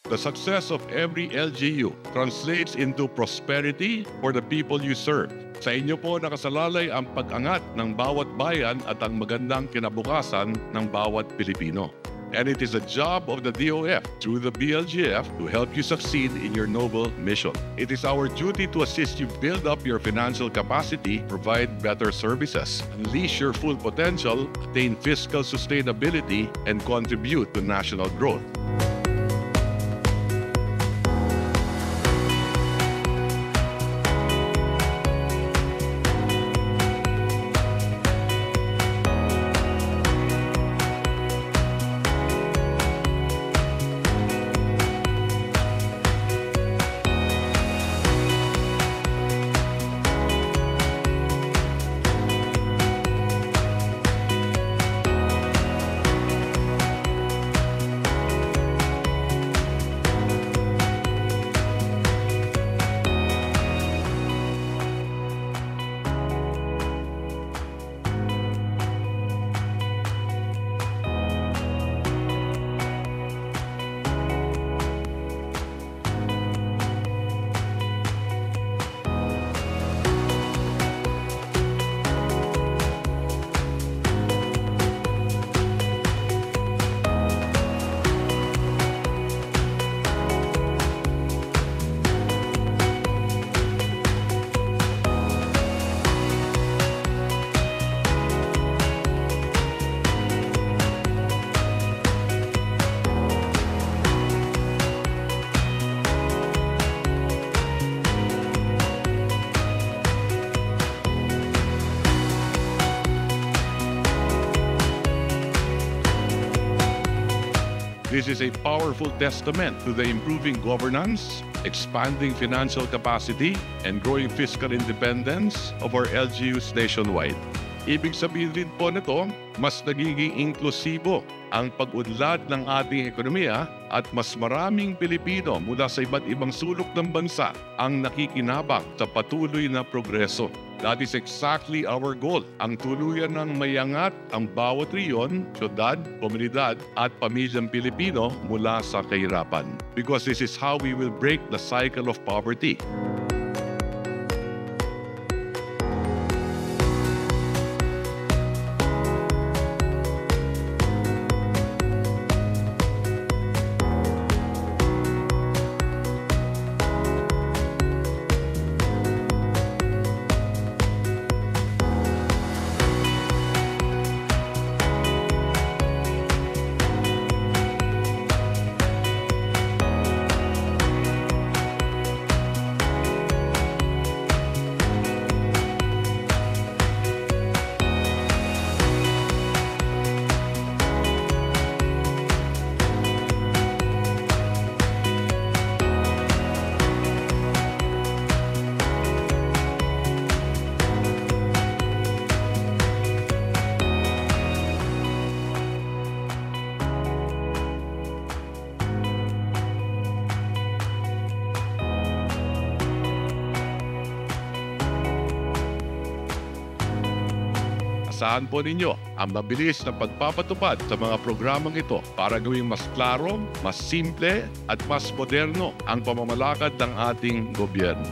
The success of every LGU translates into prosperity for the people you serve. Sa inyo po nakasalalay ang pag-angat ng bawat bayan at ang magandang kinabukasan ng bawat Pilipino. And it is a job of the DOF through the BLGF to help you succeed in your noble mission. It is our duty to assist you build up your financial capacity, provide better services, unleash your full potential, attain fiscal sustainability, and contribute to national growth. This is a powerful testament to the improving governance, expanding financial capacity, and growing fiscal independence of our LGUs nationwide. Ibig sabihin rin po nito, mas nagiging inklusibo ang pag-unlad ng ating ekonomiya at mas maraming Pilipino mula sa iba't ibang sulok ng bansa ang nakikinabang sa patuloy na progreso. That is exactly our goal. Ang tuluyan ng mayangat ang bawat riyon, syudad, komunidad at pamilyang Pilipino mula sa kahirapan. Because this is how we will break the cycle of poverty. Asahan po ninyo ang mabilis na pagpapatupad sa mga programang ito para gawing mas klaro, mas simple at mas moderno ang pamamalakad ng ating gobyerno.